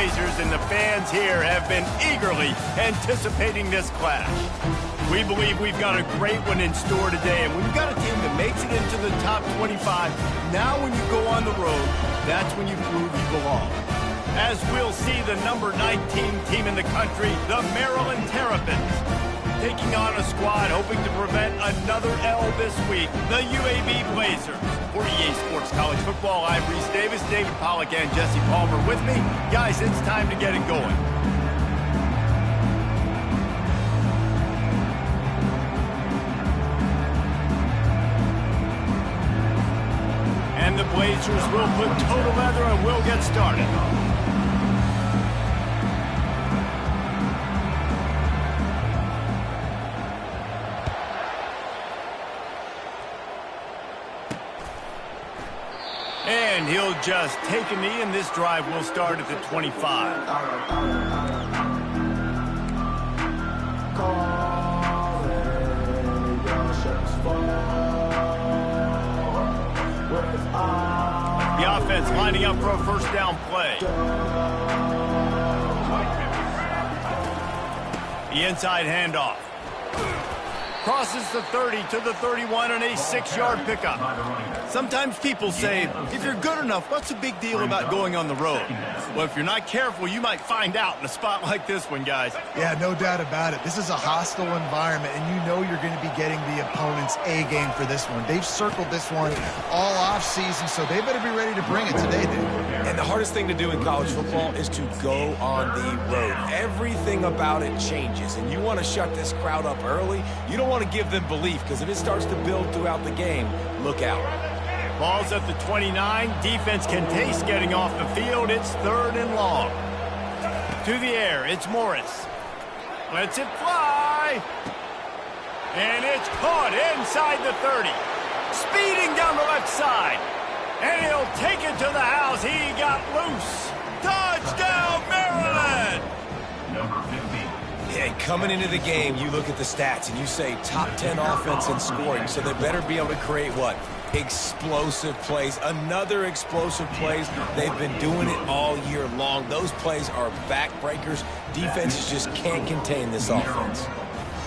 Blazers, and the fans here have been eagerly anticipating this clash. We believe we've got a great one in store today, and when you've got a team that makes it into the top 25, now when you go on the road, that's when you prove you belong. As we'll see the number 19 team in the country, the Maryland Terrapins, taking on a squad hoping to prevent another L this week, the UAB Blazers. For EA Sports College Football, I'm Reese Davis, David Pollack, and Jesse Palmer with me. Guys, it's time to get it going. And the Blazers will put total leather and we'll get started. And he'll just take a knee, and this drive will start at the 25. The offense lining up for a first down play. The inside handoff. Crosses the 30 to the 31 on a 6-yard pickup. Sometimes people say, if you're good enough, what's the big deal about going on the road? Well, if you're not careful, you might find out in a spot like this one, guys. Yeah, no doubt about it. This is a hostile environment, and you know you're going to be getting the opponent's A game for this one. They've circled this one all offseason, so they better be ready to bring it today, dude. And the hardest thing to do in college football is to go on the road. Everything about it changes, and you want to shut this crowd up early. You don't want to give them belief, because if it starts to build throughout the game, look out. Ball's at the 29. Defense can taste getting off the field. It's 3rd and long. To the air, it's Morris. Lets it fly. And it's caught inside the 30. Speeding down the left side. And he'll take it to the house. He got loose. Touchdown, Maryland! Number 15. Yeah, coming into the game, you look at the stats and you say top 10 offense in scoring, so they better be able to create what? Explosive plays. Another explosive plays. They've been doing it all year long. Those plays are backbreakers. Defenses just can't contain this offense.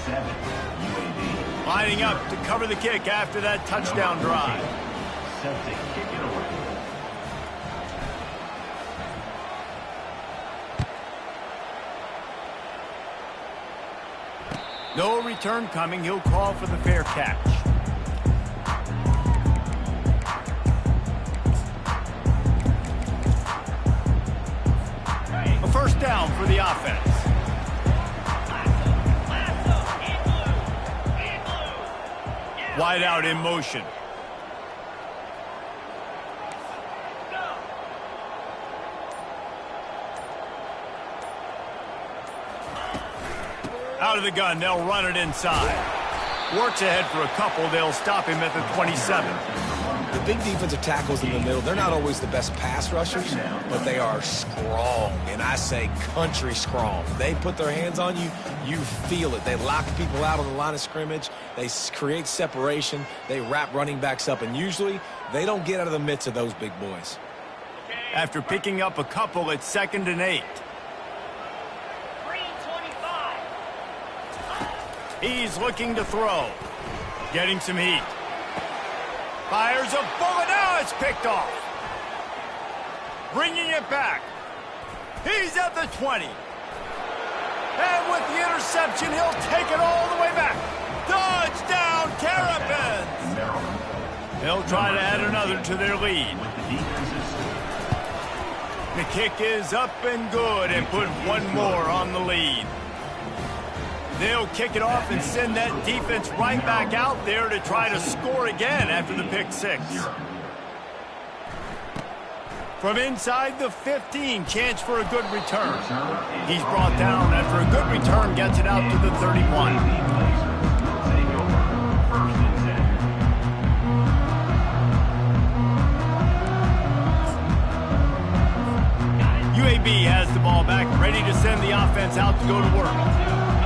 7 UAB. Lining up to cover the kick after that touchdown drive. Set to kick it away. No return coming. He'll call for the fair catch. A first down for the offense. Wide out in motion. Out of the gun, they'll run it inside. Works ahead for a couple. They'll stop him at the 27. The big defensive tackles in the middle, they're not always the best pass rushers, but they are strong, and I say country strong. They put their hands on you, you feel it. They lock people out on the line of scrimmage. They create separation. They wrap running backs up, and usually they don't get out of the midst of those big boys. After picking up a couple, it's 2nd and 8. He's looking to throw. Getting some heat. Fires a bullet. Now it's picked off. Bringing it back. He's at the 20. And with the interception, he'll take it all the way back. Touchdown, Terrapins! They'll try to add another to their lead. The kick is up and good and put one more on the lead. They'll kick it off and send that defense right back out there to try to score again after the pick 6. From inside the 15, chance for a good return. He's brought down after a good return, gets it out to the 31. UAB has the ball back, ready to send the offense out to go to work.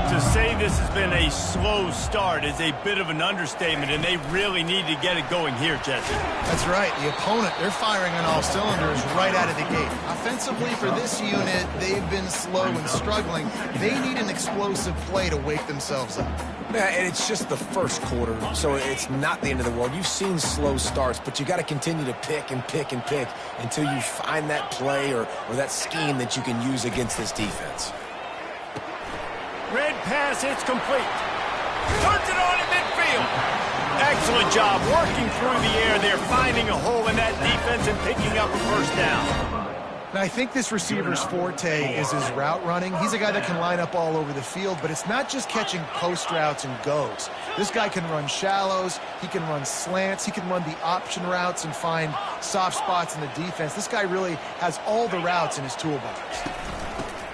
To say this has been a slow start is a bit of an understatement, and they really need to get it going here, Jesse. That's right. The opponent, they're firing on all cylinders right out of the gate. Offensively for this unit, they've been slow and struggling. They need an explosive play to wake themselves up. Yeah, and it's just the first quarter, so it's not the end of the world. You've seen slow starts, but you got to continue to pick and pick and pick until you find that play or that scheme that you can use against this defense. Red pass, it's complete. Turns it on in midfield. Excellent job working through the air there, finding a hole in that defense and picking up a first down. Now, I think this receiver's forte is his route running. He's a guy that can line up all over the field, but it's not just catching post routes and goes. This guy can run shallows, he can run slants, he can run the option routes and find soft spots in the defense. This guy really has all the routes in his toolbox.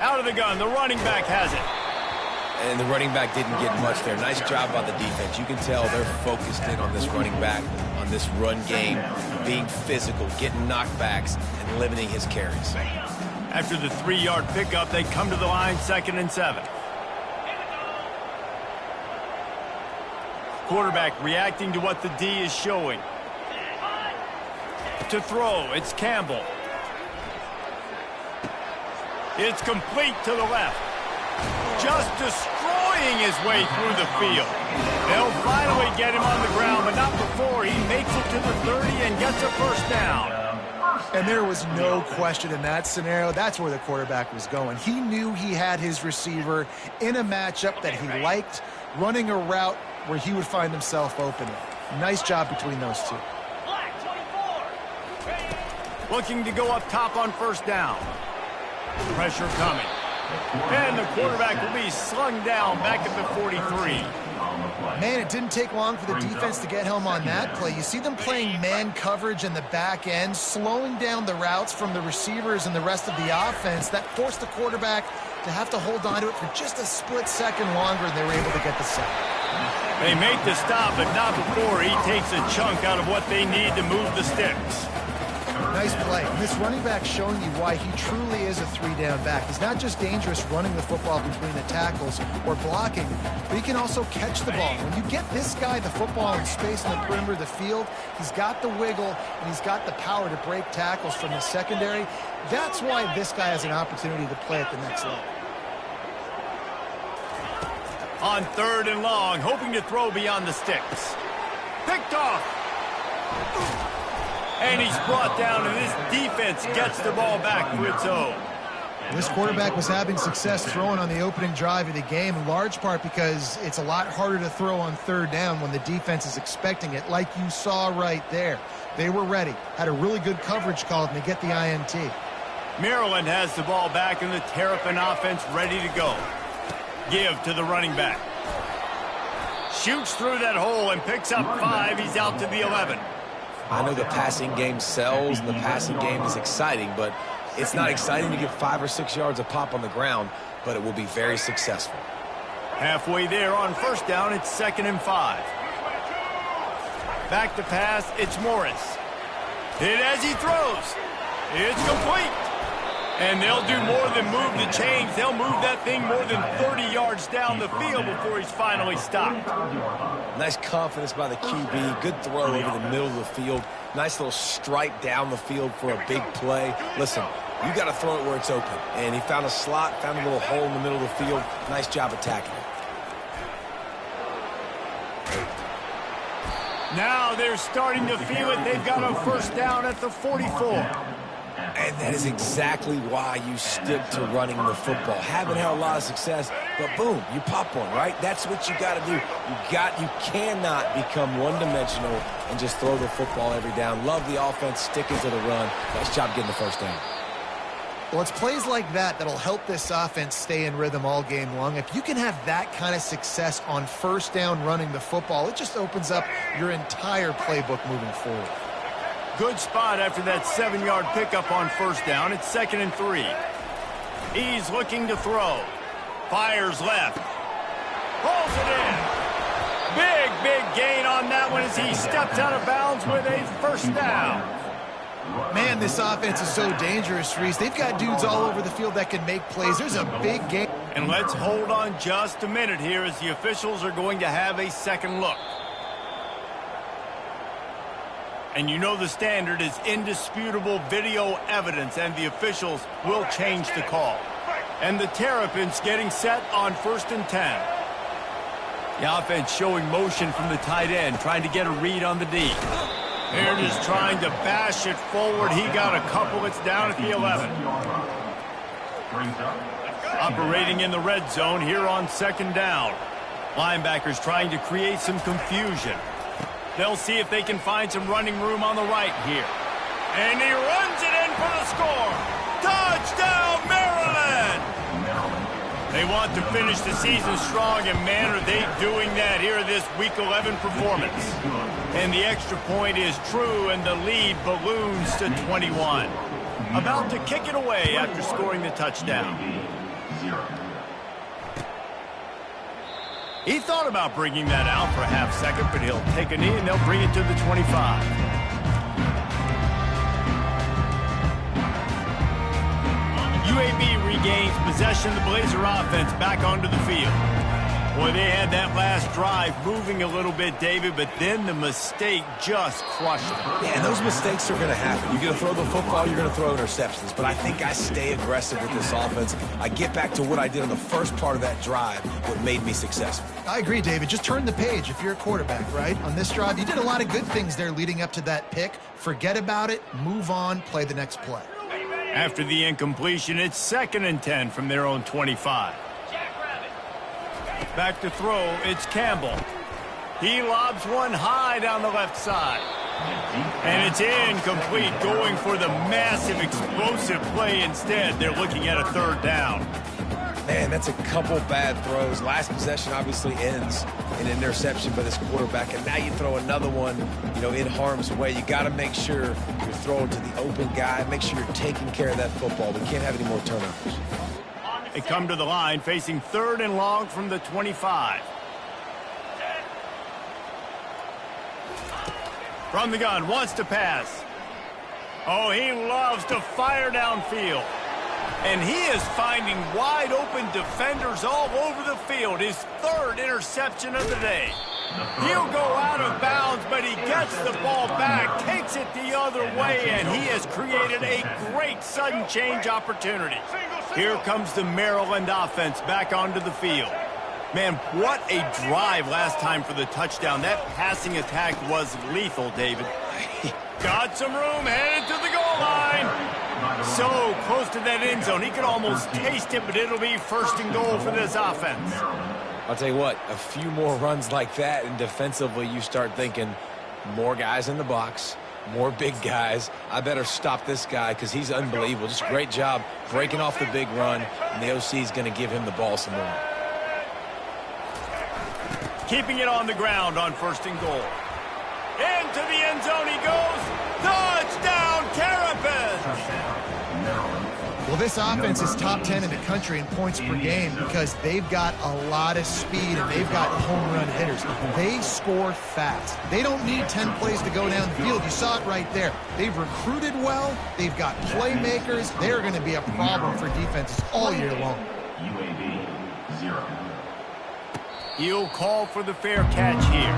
Out of the gun, the running back has it. And the running back didn't get much there. Nice job by the defense. You can tell they're focused in on this running back, on this run game, being physical, getting knockbacks, and limiting his carries. After the 3-yard pickup, they come to the line 2nd and 7. Quarterback reacting to what the D is showing. To throw, it's Campbell. It's complete to the left. Just destroying his way through the field. They'll finally get him on the ground, but not before he makes it to the 30 and gets a first down. And there was no question in that scenario. That's where the quarterback was going. He knew he had his receiver in a matchup that he liked, running a route where he would find himself open. Nice job between those two. Looking to go up top on first down. Pressure coming. And the quarterback will be slung down back at the 43. Man, it didn't take long for the defense to get home on that play. You see them playing man coverage in the back end, slowing down the routes from the receivers and the rest of the offense. That forced the quarterback to have to hold on to it for just a split second longer, and they were able to get the sack. They make the stop, but not before he takes a chunk out of what they need to move the sticks. Nice play. And this running back showing you why he truly is a 3-down back. He's not just dangerous running the football between the tackles or blocking, but he can also catch the ball. When you get this guy the football in space in the perimeter of the field, he's got the wiggle and he's got the power to break tackles from the secondary. That's why this guy has an opportunity to play at the next level. On 3rd and long, hoping to throw beyond the sticks. Picked off. And he's brought down, and this defense gets the ball back for its own. This quarterback was having success throwing on the opening drive of the game, in large part because it's a lot harder to throw on 3rd down when the defense is expecting it, like you saw right there. They were ready, had a really good coverage call, and they get the INT. Maryland has the ball back, and the Terrapin offense ready to go. Give to the running back. Shoots through that hole and picks up 5. He's out to the 11. I know the passing game sells and the passing game is exciting, but it's not exciting to get 5 or 6 yards a pop on the ground, but it will be very successful. Halfway there on first down, it's 2nd and 5. Back to pass, it's Morris. Hit as he throws. It's complete. And they'll do more than move the chains. They'll move that thing more than 30 yards down the field before he's finally stopped. Nice confidence by the QB. Good throw over the middle of the field. Nice little strike down the field for a big play. Listen, you got to throw it where it's open. And he found a slot, found a little hole in the middle of the field. Nice job attacking it. Now they're starting to feel it. They've got a first down at the 44. And that is exactly why you stick to running the football. Haven't had a lot of success, but boom, you pop one, right? That's what you got to do. You cannot become one-dimensional and just throw the football every down. Love the offense, sticking to the run. Nice job getting the first down. Well, it's plays like that that'll help this offense stay in rhythm all game long. If you can have that kind of success on first down running the football, it just opens up your entire playbook moving forward. Good spot after that 7-yard pickup on first down. It's 2nd and 3. He's looking to throw. Fires left. Pulls it in. Big gain on that one as he steps out of bounds with a first down. Man, this offense is so dangerous, Reese. They've got dudes all over the field that can make plays. There's a big game. And let's hold on just a minute here as the officials are going to have a second look. And you know the standard is indisputable video evidence, and the officials will change the call. And the Terrapins getting set on 1st and 10. The offense showing motion from the tight end, trying to get a read on the D. They're just trying to bash it forward. He got a couple. It's down at the 11. Operating in the red zone here on 2nd down. Linebackers trying to create some confusion. They'll see if they can find some running room on the right here. And he runs it in for the score. Touchdown, Maryland! They want to finish the season strong, and man, are they doing that here in this Week 11 performance. And the extra point is true, and the lead balloons to 21. About to kick it away after scoring the touchdown. He thought about bringing that out for a half second, but he'll take a knee and they'll bring it to the 25. UAB regains possession of the Blazer offense back onto the field. Boy, they had that last drive moving a little bit, David, but then the mistake just crushed them. Yeah, and those mistakes are going to happen. You're going to throw the football, you're going to throw interceptions. But I think I stay aggressive with this offense. I get back to what I did on the first part of that drive, what made me successful. I agree, David. Just turn the page if you're a quarterback, right? On this drive, you did a lot of good things there leading up to that pick. Forget about it, move on, play the next play. After the incompletion, it's 2nd and 10 from their own 25. Back to throw, it's Campbell. He lobs one high down the left side. And it's incomplete, going for the massive explosive play instead. They're looking at a 3rd down. Man, that's a couple bad throws. Last possession obviously ends in an interception by this quarterback, and now you throw another one, in harm's way. You got to make sure you're throwing to the open guy. Make sure you're taking care of that football. We can't have any more turnovers. They come to the line facing 3rd and long from the 25. From the gun, wants to pass. Oh, he loves to fire downfield. And he is finding wide open defenders all over the field. His 3rd interception of the day. He'll go out of bounds, but he gets the ball back, takes it the other way, and he has created a great sudden change opportunity. Here comes the Maryland offense back onto the field. Man, what a drive last time for the touchdown. That passing attack was lethal, David. Got some room, headed to the goal line. So close to that end zone. He could almost taste it, but it'll be 1st and goal for this offense. I'll tell you what, a few more runs like that, and defensively you start thinking more guys in the box, more big guys. I better stop this guy because he's unbelievable. Just a great job breaking off the big run, and the OC is going to give him the ball some more. Keeping it on the ground on 1st and goal. Into the end zone he goes. Touchdown, Terrapins! Well, this offense is top 10 in the country in points per game because they've got a lot of speed and they've got home run hitters. They score fast. They don't need 10 plays to go down the field. You saw it right there. They've recruited well. They've got playmakers. They're going to be a problem for defenses all year long. UAB 0. He'll call for the fair catch here.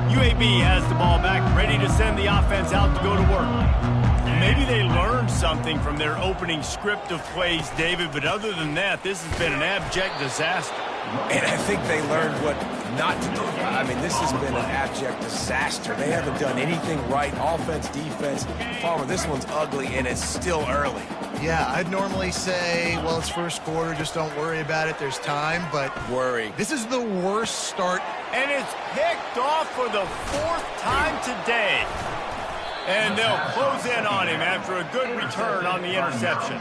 UAB has the ball back, ready to send the offense out to go to work. Maybe they learned something from their opening script of plays, David, but other than that, this has been an abject disaster. And I think they learned what not to do. I mean, this has been an abject disaster. They haven't done anything right, offense, defense. Palmer, this one's ugly, and it's still early. Yeah, I'd normally say, well, it's 1st quarter, just don't worry about it, there's time, but worry. This is the worst start. And it's picked off for the 4th time today. And they'll close in on him after a good return on the interception.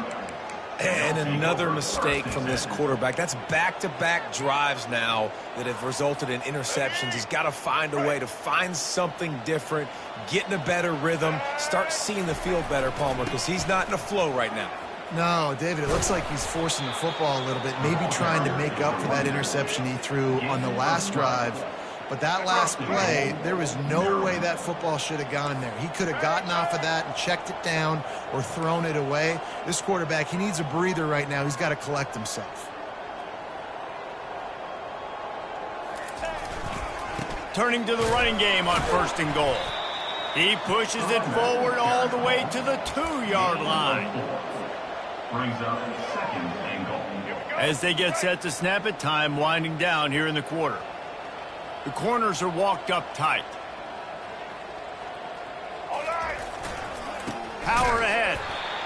And another mistake from this quarterback. That's back-to-back drives now that have resulted in interceptions. He's got to find a way to find something different, get in a better rhythm, start seeing the field better, Palmer, because he's not in a flow right now. No, David, it looks like he's forcing the football a little bit, maybe trying to make up for that interception he threw on the last drive. But that last play, there was no way that football should have gone there. He could have gotten off of that and checked it down or thrown it away. This quarterback, he needs a breather right now. He's got to collect himself. Turning to the running game on 1st and goal. He pushes it forward all the way to the 2-yard line. Brings up 2nd and goal. As they get set to snap it, time winding down here in the quarter. The corners are walked up tight. Power ahead.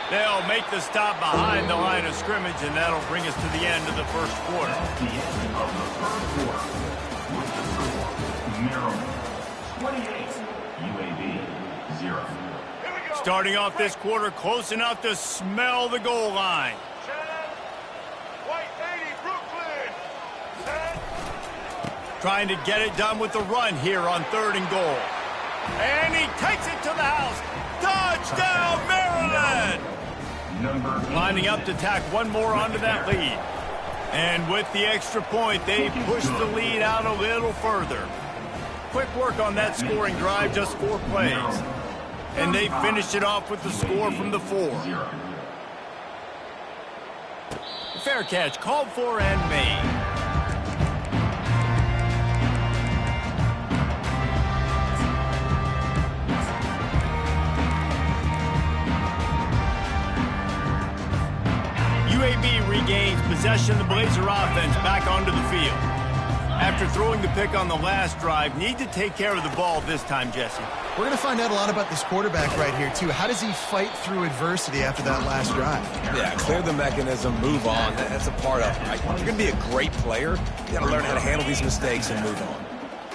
They'll make the stop behind the line of scrimmage, and that'll bring us to the end of the 1st quarter. The end of the 1st quarter. With the score, Maryland 28, UAB 0. Starting off this quarter close enough to smell the goal line. Trying to get it done with the run here on 3rd and goal. And he takes it to the house. Touchdown, Maryland! Lining up to tack one more onto that lead. And with the extra point, they push the lead out a little further. Quick work on that scoring drive, just 4 plays. And they finish it off with the score from the 4. Fair catch called for and made. UAB regains possession of the Blazer offense back onto the field. After throwing the pick on the last drive, need to take care of the ball this time, Jesse. We're going to find out a lot about this quarterback right here, too. How does he fight through adversity after that last drive? Yeah, clear the mechanism, move on. That's a part of it. Right? If you're going to be a great player, you got to learn how to handle these mistakes and move on.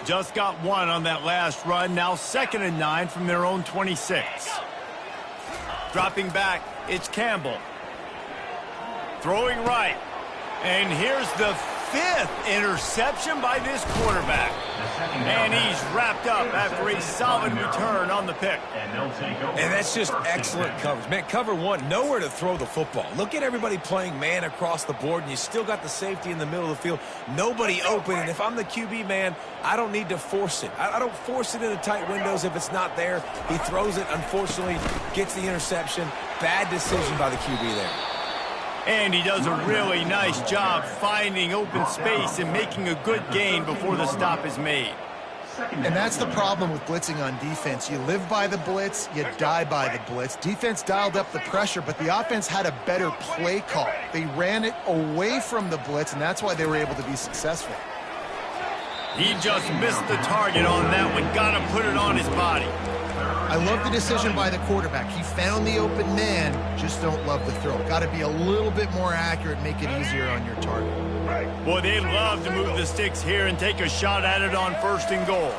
Just got one on that last run. Now 2nd and 9 from their own 26. Dropping back, it's Campbell. Throwing right. And here's the 5th interception by this quarterback. And he's wrapped up after a solid return on the pick. And that's just excellent coverage. Man, cover 1, nowhere to throw the football. Look at everybody playing man across the board, and you still got the safety in the middle of the field. Nobody open, and if I'm the QB, man, I don't need to force it. I don't force it into tight windows if it's not there. He throws it, unfortunately, gets the interception. Bad decision by the QB there. And he does a really nice job finding open space and making a good gain before the stop is made. And that's the problem with blitzing on defense. You live by the blitz, you die by the blitz. Defense dialed up the pressure, but the offense had a better play call. They ran it away from the blitz, and that's why they were able to be successful. He just missed the target on that one. Got to put it on his body. I love the decision by the quarterback. He found the open man, just don't love the throw. Got to be a little bit more accurate, make it easier on your target. Boy, they'd love to move the sticks here and take a shot at it on 1st and goal.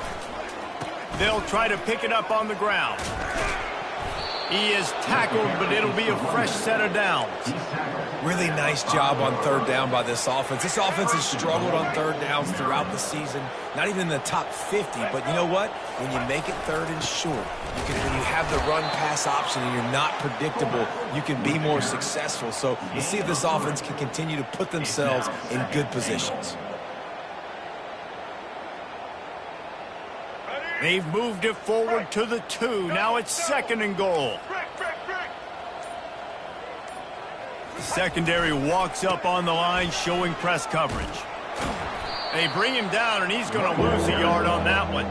They'll try to pick it up on the ground. He is tackled, but it'll be a fresh set of downs. Really nice job on 3rd down by this offense. This offense has struggled on 3rd downs throughout the season. Not even in the top 50, but you know what? When you make it 3rd and short, when you have the run-pass option and you're not predictable, you can be more successful. So let's see if this offense can continue to put themselves in good positions. They've moved it forward to the 2. Now it's 2nd and goal. The secondary walks up on the line, showing press coverage. They bring him down, and he's going to lose a yard on that one.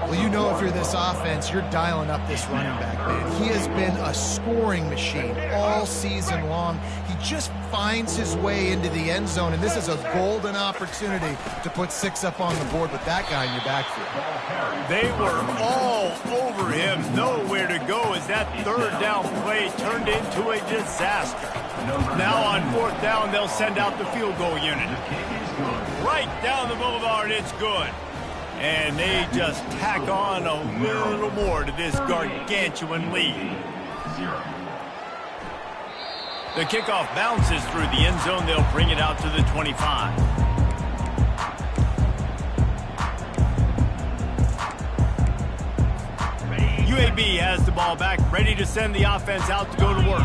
Well, you know if you're this offense, you're dialing up this running back, man. He has been a scoring machine all season long. He just finds his way into the end zone, and this is a golden opportunity to put 6 up on the board with that guy in your backfield. They were all over him, nowhere to go as that 3rd down play turned into a disaster. Now on 4th down, they'll send out the field goal unit. Right down the boulevard, it's good. And they just tack on a little more to this gargantuan lead. The kickoff bounces through the end zone. They'll bring it out to the 25. UAB has the ball back, ready to send the offense out to go to work.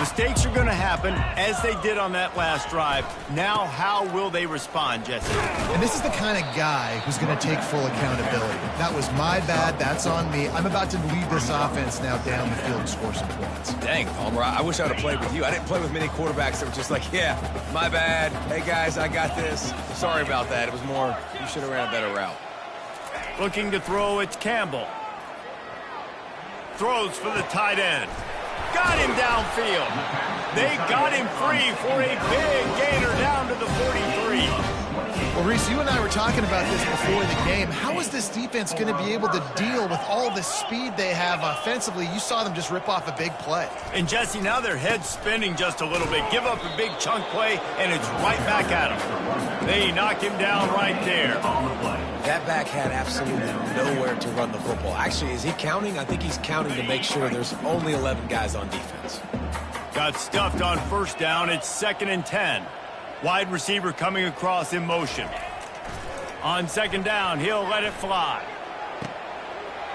Mistakes are going to happen, as they did on that last drive. Now, how will they respond, Jesse? And this is the kind of guy who's going to take full accountability. That was my bad. That's on me. I'm about to lead this offense now down the field and score some points. Dang, Palmer, I wish I would have played with you. I didn't play with many quarterbacks that were just like, yeah, my bad. Hey, guys, I got this. Sorry about that. It was more, you should have ran a better route. Looking to throw, it's Campbell. Throws for the tight end. Got him downfield. They got him free for a big gainer down to the 43. Well, Reese, you and I were talking about this before the game. How is this defense going to be able to deal with all the speed they have offensively? You saw them just rip off a big play. And, Jesse, now their head's spinning just a little bit. Give up a big chunk play, and it's right back at them. They knock him down right there. That back had absolutely nowhere to run the football. Actually, is he counting? I think he's counting to make sure there's only 11 guys on defense. Got stuffed on first down. It's 2nd and 10. Wide receiver coming across in motion. On 2nd down, he'll let it fly.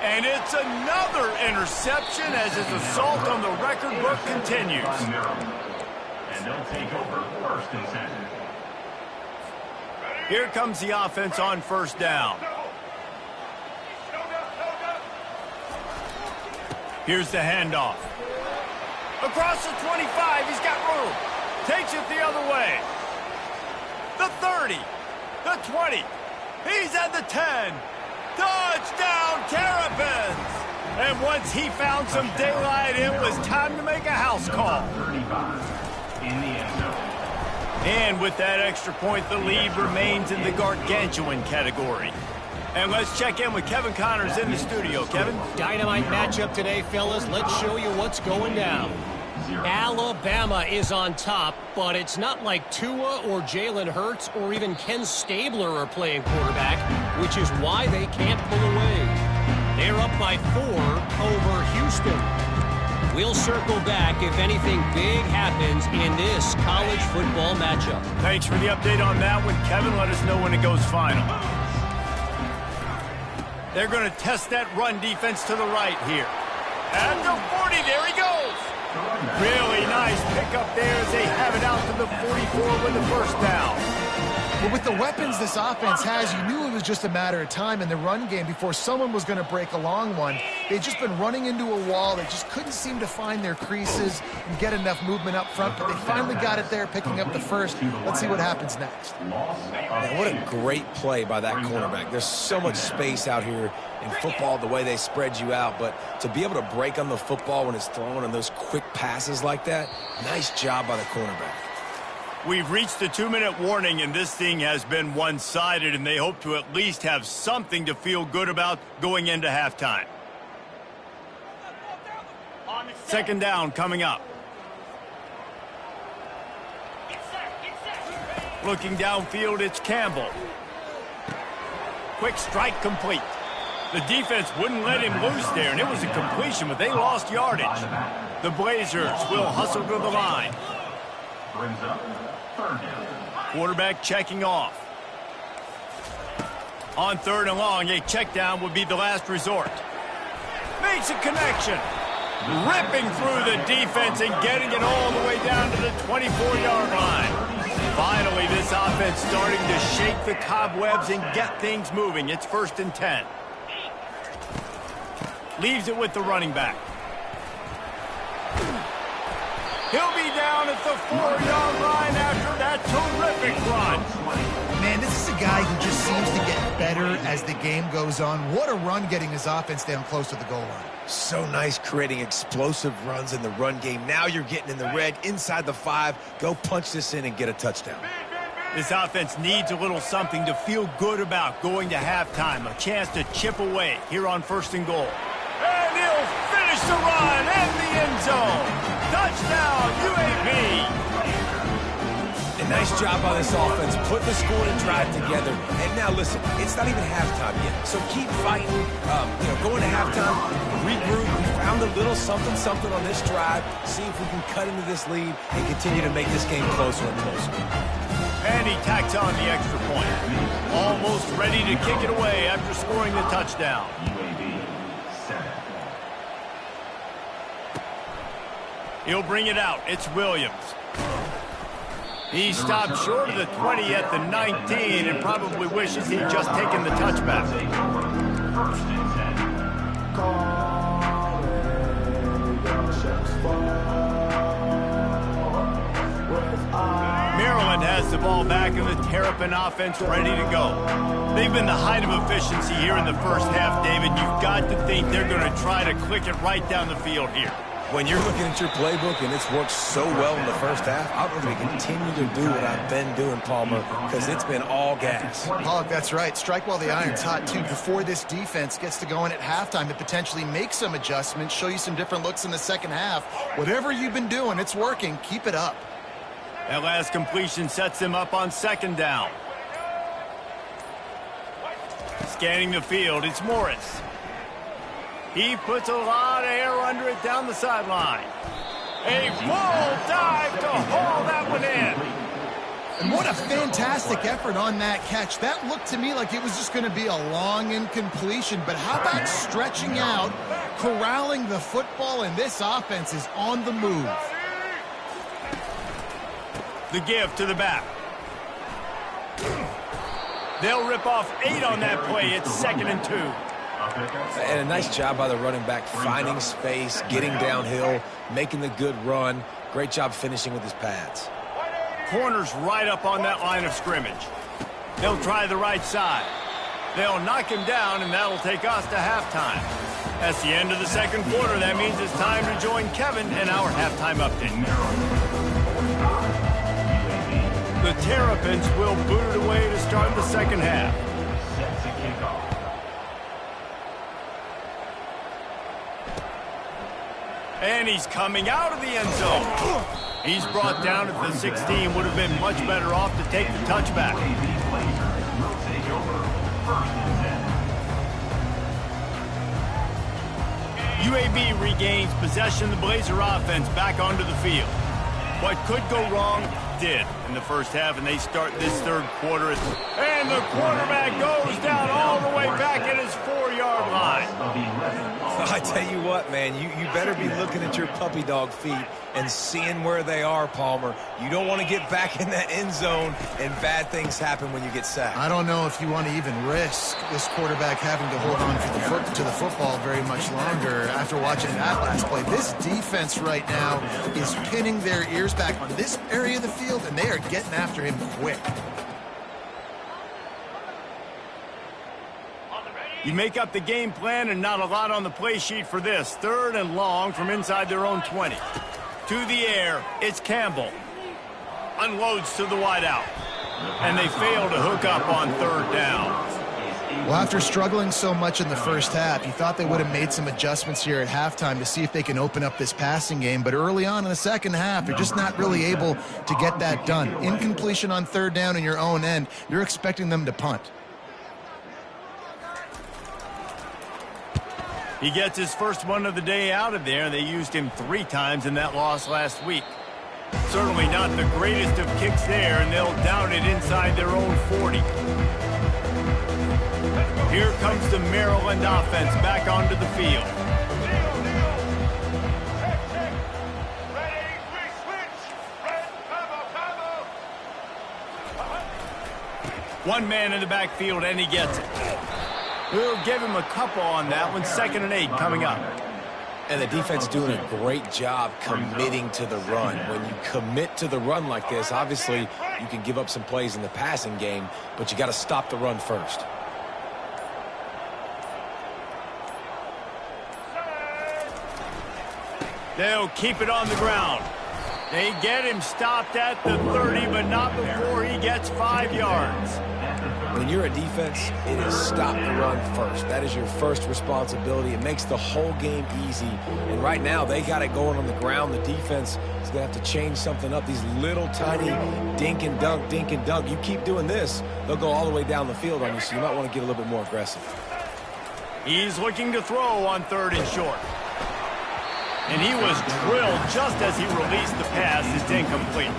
And it's another interception as his assault on the record book continues. And they'll take over 1st and 10. Here comes the offense on 1st down. Here's the handoff. Across the 25, he's got room. Takes it the other way. The 30, the 20, he's at the 10. Touchdown, Terrapins! And once he found some daylight, it was time to make a house call. 35 in the end zone. And with that extra point, the lead remains in the gargantuan category. And let's check in with Kevin Connors in the studio. Kevin? Dynamite matchup today, fellas. Let's show you what's going down. Alabama is on top, but it's not like Tua or Jalen Hurts or even Ken Stabler are playing quarterback, which is why they can't pull away. They're up by 4 over Houston. We'll circle back if anything big happens in this college football matchup. Thanks for the update on that one, Kevin. Let us know when it goes final. They're going to test that run defense to the right here. At the 40, there he goes. Really nice pickup there as they have it out to the 44 with the 1st down. But with the weapons this offense has, you knew it was just a matter of time in the run game before someone was going to break a long one. They'd just been running into a wall. They just couldn't seem to find their creases and get enough movement up front, but they finally got it there, picking up the 1st. Let's see what happens next. Man, what a great play by that cornerback. There's so much space out here in football, the way they spread you out, but to be able to break on the football when it's thrown on those quick passes like that, nice job by the cornerback. We've reached the 2-minute warning, and this thing has been one-sided, and they hope to at least have something to feel good about going into halftime. 2nd down coming up. Looking downfield, it's Campbell. Quick strike complete. The defense wouldn't let him loose there, and it was a completion, but they lost yardage. The Blazers will hustle to the line. Brings up 3rd down. Quarterback checking off. On 3rd and long, a check down would be the last resort. Makes a connection. Ripping through the defense and getting it all the way down to the 24-yard line. Finally, this offense starting to shake the cobwebs and get things moving. It's 1st and 10. Leaves it with the running back. He'll be down at the 4-yard line after that terrific run. Man, this is a guy who just seems to get better as the game goes on. What a run getting his offense down close to the goal line. So nice creating explosive runs in the run game. Now you're getting in the red inside the 5. Go punch this in and get a touchdown. This offense needs a little something to feel good about going to halftime. A chance to chip away here on 1st and goal. And he'll finish the run in the end zone. Touchdown, UAB. A nice job by this offense, putting the scoring drive together. And now listen, it's not even halftime yet. So keep fighting, going to halftime, regroup. We found a little something on this drive. See if we can cut into this lead and continue to make this game closer and closer. And he tacks on the extra point. Almost ready to kick it away after scoring the touchdown. UAB 7. He'll bring it out. It's Williams. He stopped short of the 20 at the 19 and probably wishes he'd just taken the touchback. Maryland has the ball back and the Terrapin offense ready to go. They've been the height of efficiency here in the first half, David. You've got to think they're going to try to click it right down the field here. When you're looking at your playbook and it's worked so well in the first half, I'm going to continue to do what I've been doing, Palmer, because it's been all gas. Pollock, that's right. Strike while the iron's hot, too. Before this defense gets to going at halftime to potentially make some adjustments, show you some different looks in the second half. Whatever you've been doing, it's working. Keep it up. That last completion sets them up on second down. Scanning the field, it's Morris. He puts a lot of air under it down the sideline. A full dive to haul that one in. And what a fantastic effort on that catch. That looked to me like it was just going to be a long incompletion. But how about stretching out, corralling the football, and this offense is on the move. The give to the back. They'll rip off 8 on that play. It's 2nd and 2. And a nice job by the running back, finding space, getting downhill, making the good run. Great job finishing with his pads. Corner's right up on that line of scrimmage. They'll try the right side. They'll knock him down, and that'll take us to halftime. That's the end of the second quarter. That means it's time to join Kevin in our halftime update. The Terrapins will boot it away to start the second half. And he's coming out of the end zone. He's brought down at the 16. Would have been much better off to take the touchback. UAB regains possession of the Blazer offense back onto the field. What could go wrong did in the first half, and they start this third quarter. And the quarterback goes down all the way back at his 4-yard line. I tell you what, man, you better be looking at your puppy dog feet and seeing where they are, Palmer. You don't want to get back in that end zone and bad things happen when you get sacked. I don't know if you want to even risk this quarterback having to hold on to the football very much longer after watching that last play. This defense right now is pinning their ears back on this area of the field, and they are getting after him quick. You make up the game plan and not a lot on the play sheet for this. 3rd and long from inside their own 20. To the air, it's Campbell. Unloads to the wideout. And they fail to hook up on 3rd down. Well, after struggling so much in the first half, you thought they would have made some adjustments here at halftime to see if they can open up this passing game. But early on in the second half, they're just not really able to get that done. Incompletion on 3rd down in your own end, you're expecting them to punt. He gets his first one of the day out of there. They used him 3 times in that loss last week. Certainly not the greatest of kicks there, and they'll down it inside their own 40. Here comes the Maryland offense back onto the field. One man in the backfield, and he gets it. We'll give him a couple on that one. 2nd and 8 coming up. And the defense is doing a great job committing to the run. When you commit to the run like this, obviously you can give up some plays in the passing game, but you got to stop the run first. They'll keep it on the ground. They get him stopped at the 30, but not before he gets 5 yards. When you're a defense, it is stop the run first. That is your first responsibility. It makes the whole game easy. And right now, they got it going on the ground. The defense is going to have to change something up. These little tiny dink and dunk, dink and dunk. You keep doing this, they'll go all the way down the field on you, so you might want to get a little bit more aggressive. He's looking to throw on 3rd and short. And he was drilled just as he released the pass. It's incomplete.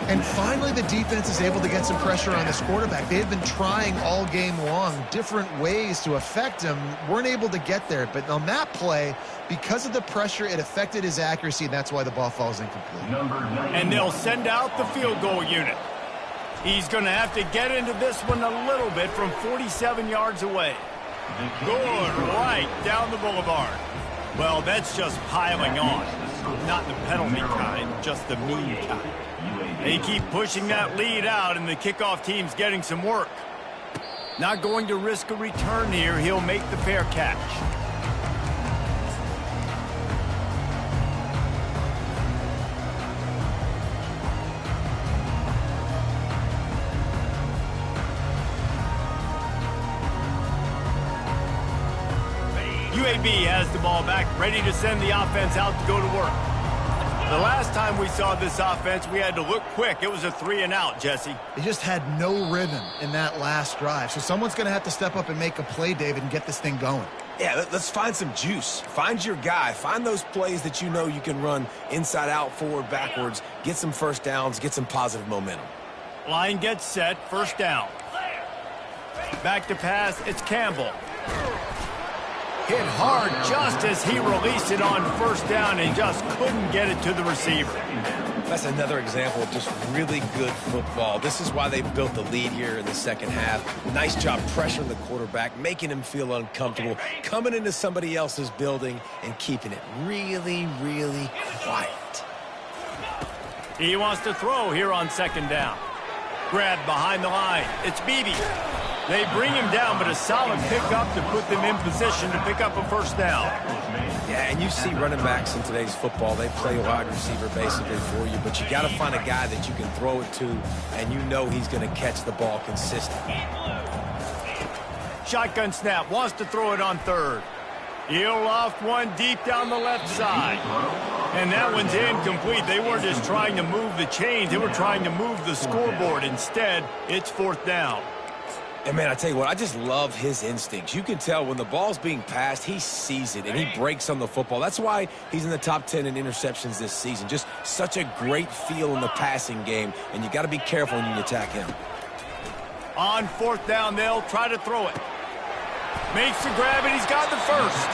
And finally, the defense is able to get some pressure on this quarterback. They had been trying all game long different ways to affect him, weren't able to get there. But on that play, because of the pressure, it affected his accuracy, and that's why the ball falls incomplete. And they'll send out the field goal unit. He's going to have to get into this one a little bit from 47 yards away. Good, right down the boulevard. Well, that's just piling on. Not the penalty kind, just the mean kind. They keep pushing that lead out, and the kickoff team's getting some work. Not going to risk a return here. He'll make the fair catch. UAB has the ball back, ready to send the offense out to go to work. The last time we saw this offense, we had to look quick. It was a 3-and-out, Jesse. They just had no rhythm in that last drive. So someone's going to have to step up and make a play, David, and get this thing going. Yeah, let's find some juice. Find your guy. Find those plays that you know you can run inside out, forward, backwards. Get some first downs. Get some positive momentum. Line gets set. First down. Back to pass. It's Campbell. Hit hard just as he released it on first down and just couldn't get it to the receiver. That's another example of just really good football. This is why they built the lead here in the second half. Nice job pressuring the quarterback, making him feel uncomfortable, coming into somebody else's building and keeping it really, really quiet. He wants to throw here on second down. Grab behind the line. It's Beebe. They bring him down, but a solid pickup to put them in position to pick up a first down. Yeah, and you see running backs in today's football, they play wide receiver basically for you, but you got to find a guy that you can throw it to, and you know he's going to catch the ball consistently. Shotgun snap, wants to throw it on third. He'll loft one deep down the left side. And that one's incomplete. They weren't just trying to move the chains, they were trying to move the scoreboard. Instead, it's fourth down. And, man, I tell you what, I just love his instincts. You can tell when the ball's being passed, he sees it, and he breaks on the football. That's why he's in the top 10 in interceptions this season. Just such a great feel in the passing game, and you got to be careful when you attack him. On fourth down, they'll try to throw it. Makes the grab, and he's got the first.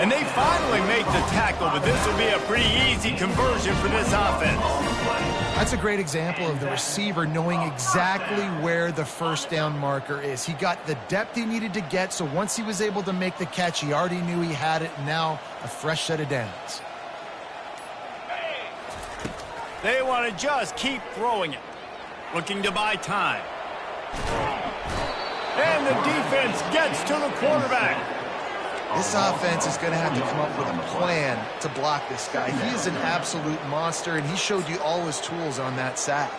And they finally make the tackle, but this will be a pretty easy conversion for this offense. That's a great example of the receiver knowing exactly where the first down marker is. He got the depth he needed to get, so once he was able to make the catch, he already knew he had it. Now a fresh set of downs. They want to just keep throwing it. Looking to buy time. And the defense gets to the quarterback. This offense is going to have to come up with a plan to block this guy. He is an absolute monster, and he showed you all his tools on that sack.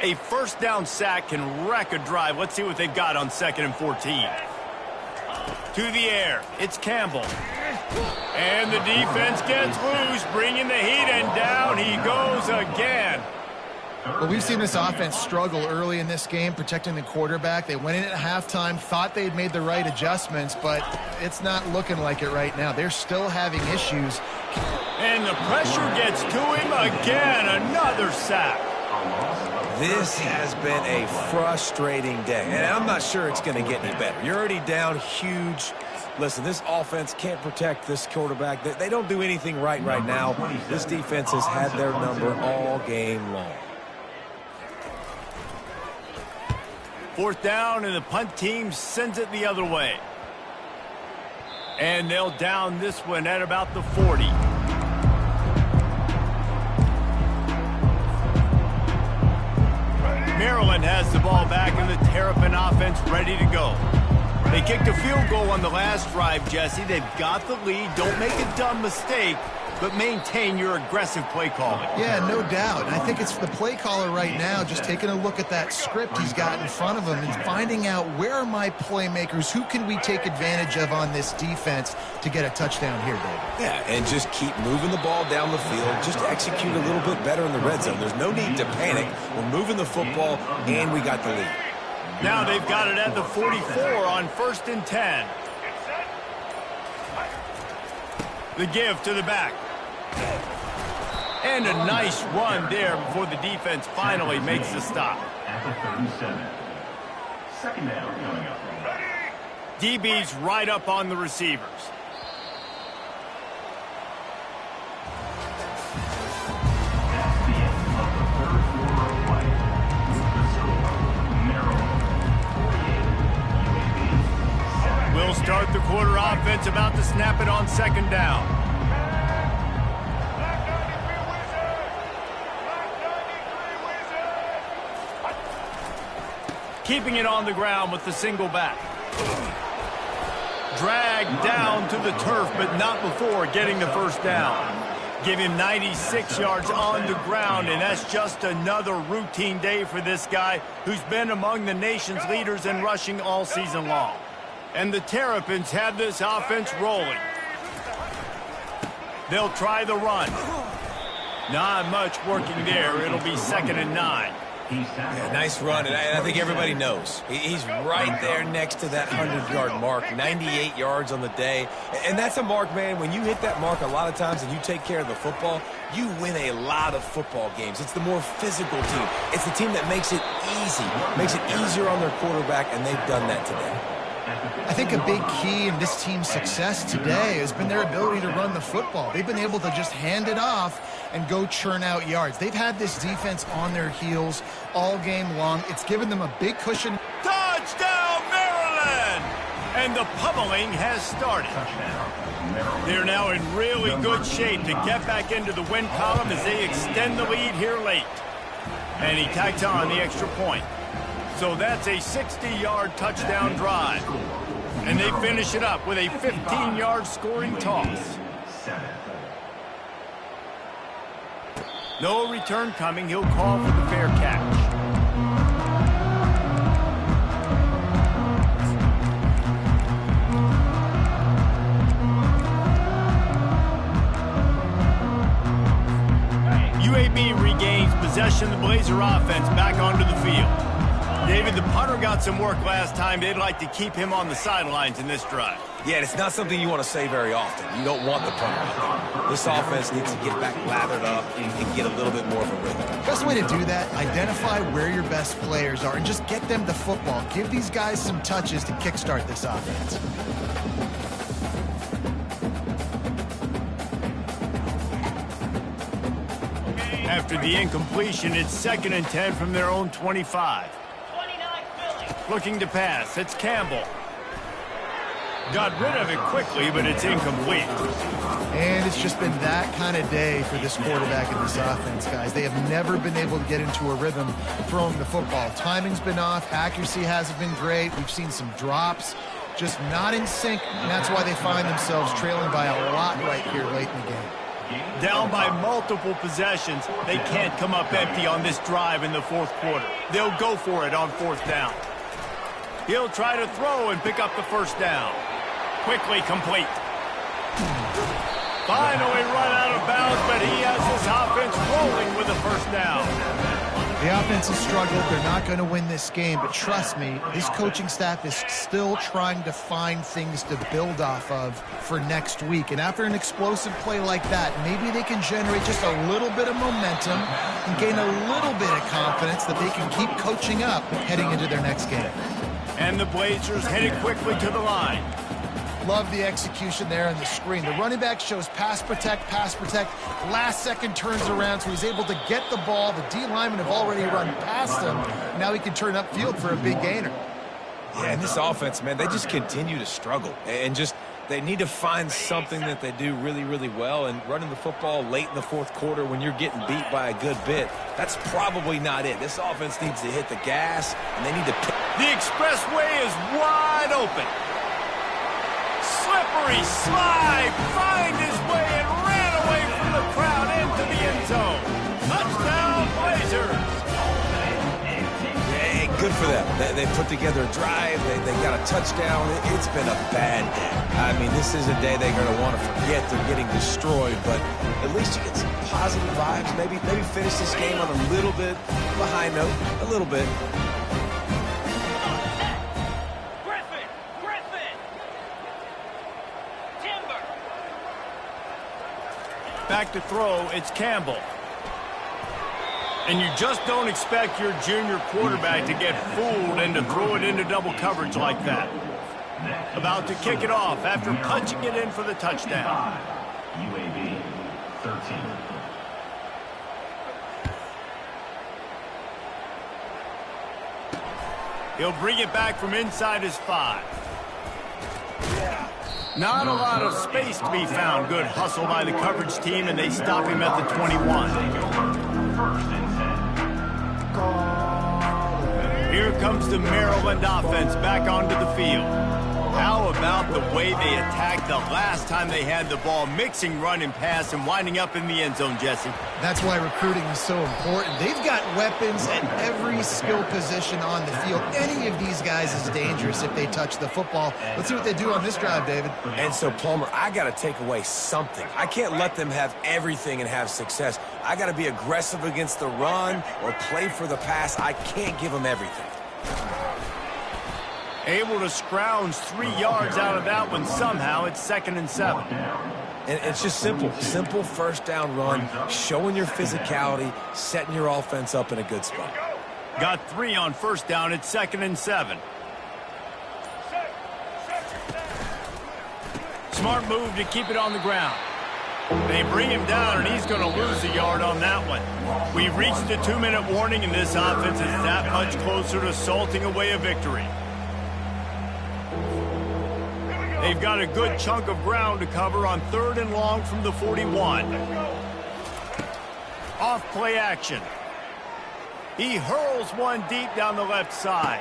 A first down sack can wreck a drive. Let's see what they've got on 2nd and 14. To the air, it's Campbell. And the defense gets loose, bringing the heat, and down he goes again. Well, we've seen this offense struggle early in this game, protecting the quarterback. They went in at halftime, thought they had made the right adjustments, but it's not looking like it right now. They're still having issues. And the pressure gets to him again. Another sack. This has been a frustrating day, and I'm not sure it's going to get any better. You're already down huge. Listen, this offense can't protect this quarterback. They don't do anything right now. This defense has had their number all game long. Fourth down, and the punt team sends it the other way. And they'll down this one at about the 40. Maryland has the ball back, and the Terrapin offense ready to go. They kicked a field goal on the last drive, Jesse. They've got the lead. Don't make a dumb mistake, but maintain your aggressive play calling. Yeah, no doubt. And I think it's the play caller right now just taking a look at that script he's got in front of him and finding out where are my playmakers, who can we take advantage of on this defense to get a touchdown here, David. Yeah, and just keep moving the ball down the field. Just execute a little bit better in the red zone. There's no need to panic. We're moving the football, and we got the lead. Now they've got it at the 44 on 1st and 10. The give to the back. And a nice run there before the defense finally makes the stop. At the 37. Second down coming up. DB's right up on the receivers. That's the end of the third quarter of play. With the score, Maryland 48, UAB 7. We'll start the quarter offense, about to snap it on second down. Keeping it on the ground with the single back. Dragged down to the turf, but not before getting the first down. Give him 96 yards on the ground, and that's just another routine day for this guy who's been among the nation's leaders in rushing all season long. And the Terrapins have this offense rolling. They'll try the run. Not much working there. It'll be 2nd and 9. Yeah, nice run, and I think everybody knows. He's right there next to that 100-yard mark, 98 yards on the day. And that's a mark, man, when you hit that mark a lot of times and you take care of the football, you win a lot of football games. It's the more physical team. It's the team that makes it easy, makes it easier on their quarterback, and they've done that today. I think a big key in this team's success today has been their ability to run the football. They've been able to just hand it off and go churn out yards. They've had this defense on their heels all game long. It's given them a big cushion. Touchdown, Maryland! And the pummeling has started. They're now in really good shape to get back into the win column as they extend the lead here late. And he tags on the extra point. So that's a 60-yard touchdown drive. And they finish it up with a 15-yard scoring toss. No return coming. He'll call for the fair catch. UAB regains possession of the Blazer offense back onto the field. David, the punter got some work last time. They'd like to keep him on the sidelines in this drive. Yeah, it's not something you want to say very often. You don't want the punter out there. This offense needs to get back lathered up and get a little bit more of a rhythm. Best way to do that, identify where your best players are and just get them the football. Give these guys some touches to kickstart this offense. After the incompletion, it's 2nd and 10 from their own 25. Looking to pass, it's Campbell. Got rid of it quickly, but it's incomplete. And it's just been that kind of day for this quarterback and this offense, guys. They have never been able to get into a rhythm throwing the football. Timing's been off. Accuracy hasn't been great. We've seen some drops. Just not in sync, and that's why they find themselves trailing by a lot right here late in the game. Down by multiple possessions, they can't come up empty on this drive in the 4th quarter. They'll go for it on 4th down. He'll try to throw and pick up the first down. Quickly complete. Finally run out of bounds, but he has his offense rolling with the first down. The offense has struggled. They're not going to win this game, but trust me, this coaching staff is still trying to find things to build off of for next week. And after an explosive play like that, maybe they can generate just a little bit of momentum and gain a little bit of confidence that they can keep coaching up heading into their next game. And the Blazers headed quickly to the line. Love the execution there on the screen. The running back shows pass protect. Last second turns around, so he's able to get the ball. The D linemen have already run past him. Now he can turn upfield for a big gainer. Yeah, and this offense, man, they just continue to struggle. And just, they need to find something that they do really, really well. And running the football late in the 4th quarter when you're getting beat by a good bit, that's probably not it. This offense needs to hit the gas, and they need to pick. The expressway is wide open. Slippery slide, find his way and ran away from the crowd into the end zone. Touchdown, Blazers. Hey, good for them. They put together a drive. They got a touchdown. It's been a bad day. I mean, this is a day they're going to want to forget. They're getting destroyed, but at least you get some positive vibes. Maybe finish this game on a little bit of a high note, a little bit. Back to throw, it's Campbell. And you just don't expect your junior quarterback to get fooled and to throw it into double coverage like that. About to kick it off after punching it in for the touchdown. UAB 13. He'll bring it back from inside his 5. Not a lot of space to be found. Good hustle by the coverage team, and they stop him at the 21. Here comes the Maryland offense back onto the field. How about the way they attacked the last time they had the ball, mixing run and pass and winding up in the end zone, Jesse? That's why recruiting is so important. They've got weapons at every skill position on the field. Any of these guys is dangerous if they touch the football. Let's see what they do on this drive, David. And so, Palmer, I got to take away something. I can't let them have everything and have success. I got to be aggressive against the run or play for the pass. I can't give them everything. Able to scrounge 3 yards out of that one somehow. It's 2nd and 7. And it's just simple. Simple first down run, showing your physicality, setting your offense up in a good spot. Got 3 on first down. It's 2nd and 7. Smart move to keep it on the ground. They bring him down, and he's going to lose a yard on that one. We've reached the 2-minute warning, and this offense is that much closer to salting away a victory. They've got a good chunk of ground to cover on 3rd and long from the 41. Off play action. He hurls one deep down the left side.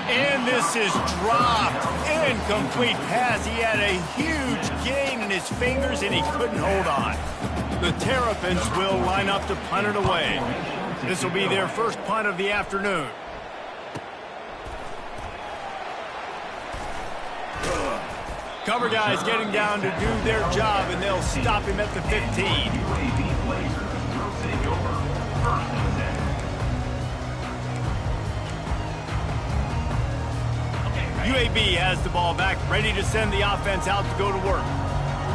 And this is dropped. Incomplete pass. He had a huge gain in his fingers, and he couldn't hold on. The Terrapins will line up to punt it away. This will be their first punt of the afternoon. Cover guys getting down to do their job, and they'll stop him at the 15. UAB has the ball back, ready to send the offense out to go to work.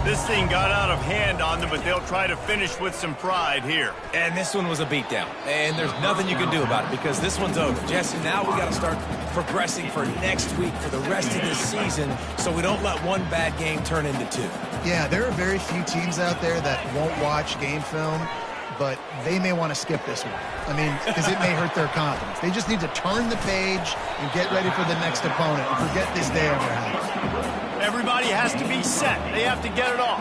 This thing got out of hand on them, but they'll try to finish with some pride here. And this one was a beatdown. And there's nothing you can do about it because this one's over. Jesse, now we got to start progressing for next week, for the rest of this season, so we don't let one bad game turn into 2. Yeah, there are very few teams out there that won't watch game film, but they may want to skip this one. I mean, because it may hurt their confidence. They just need to turn the page and get ready for the next opponent and forget this day on their hands. Everybody has to be set. They have to get it off.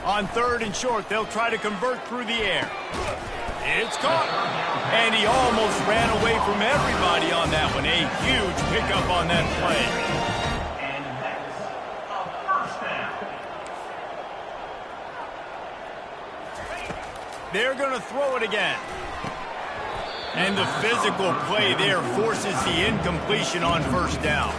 On 3rd and short, they'll try to convert through the air. It's caught. And he almost ran away from everybody on that one. A huge pickup on that play. And that's a first down. They're going to throw it again. And the physical play there forces the incompletion on first down.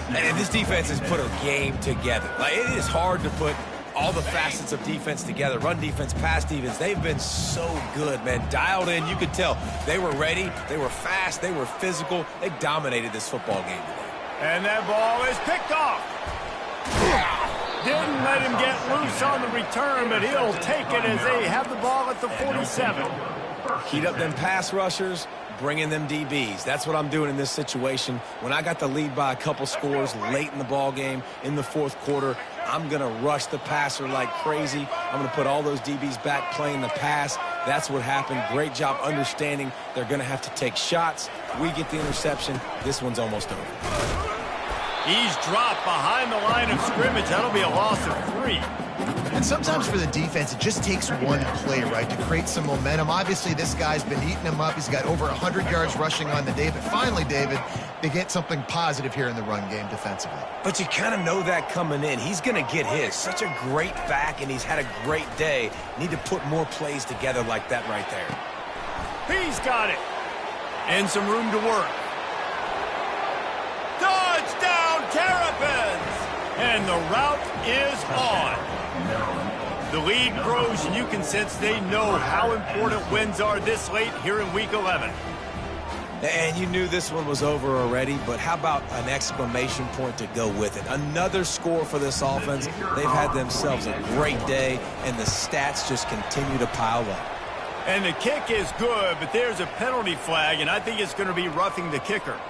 And this defense has put a game together. Like, it is hard to put all the facets of defense together. Run defense, pass defense. They've been so good, man. Dialed in. You could tell they were ready. They were fast. They were physical. They dominated this football game today. And that ball is picked off. Didn't let him get loose on the return, but he'll take it as they have the ball at the 47. Heat up them pass rushers, bring in them DBs. That's what I'm doing in this situation. When I got the lead by a couple scores late in the ball game, in the 4th quarter, I'm going to rush the passer like crazy. I'm going to put all those DBs back playing the pass. That's what happened. Great job understanding they're going to have to take shots. We get the interception. This one's almost over. He's dropped behind the line of scrimmage. That'll be a loss of 3. And sometimes for the defense, it just takes one play, right, to create some momentum. Obviously, this guy's been eating him up. He's got over 100 yards rushing on the day. But finally, David, they get something positive here in the run game defensively. But you kind of know that coming in. He's going to get his. Such a great back, and he's had a great day. Need to put more plays together like that right there. He's got it. And some room to work. Touchdown, Terrapins! And the route is on. The lead grows, and you can sense they know how important wins are this late here in Week 11. And you knew this one was over already, but how about an exclamation point to go with it? Another score for this offense. They've had themselves a great day, and the stats just continue to pile up. And the kick is good, but there's a penalty flag, and I think it's going to be roughing the kicker.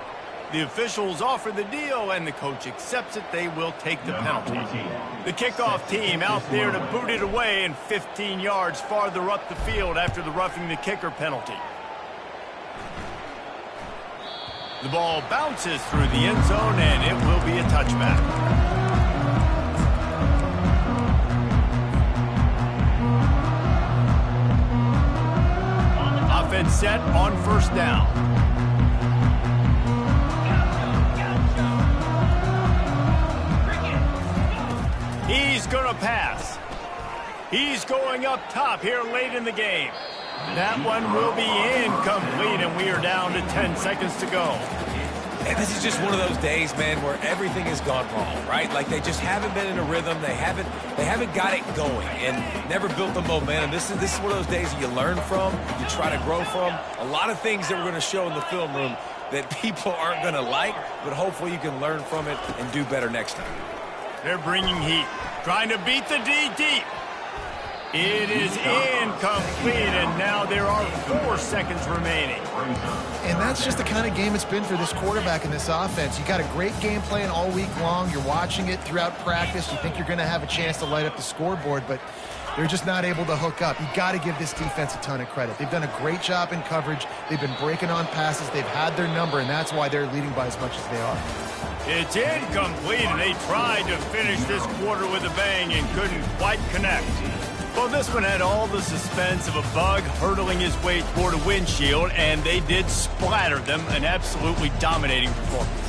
The officials offer the deal, and the coach accepts it. They will take the penalty. The kickoff team out there to boot it away and 15 yards farther up the field after the roughing the kicker penalty. The ball bounces through the end zone, and it will be a touchback. Offense set on first down. He's going to pass. He's going up top here late in the game. That one will be incomplete, and we are down to 10 seconds to go. And this is just one of those days, man, where everything has gone wrong, right? Like they just haven't been in a rhythm. They haven't got it going and never built the momentum. This is one of those days that you learn from, you try to grow from. A lot of things that we're going to show in the film room that people aren't going to like, but hopefully you can learn from it and do better next time. They're bringing heat, trying to beat the D deep. It is incomplete, and now there are 4 seconds remaining. And that's just the kind of game it's been for this quarterback in this offense. You got a great game plan all week long. You're watching it throughout practice. You think you're going to have a chance to light up the scoreboard, but they're just not able to hook up. You got to give this defense a ton of credit. They've done a great job in coverage. They've been breaking on passes. They've had their number, and that's why they're leading by as much as they are. It's incomplete, and they tried to finish this quarter with a bang and couldn't quite connect. Well, this one had all the suspense of a bug hurtling his way toward a windshield, and they did splatter them, an absolutely dominating performance.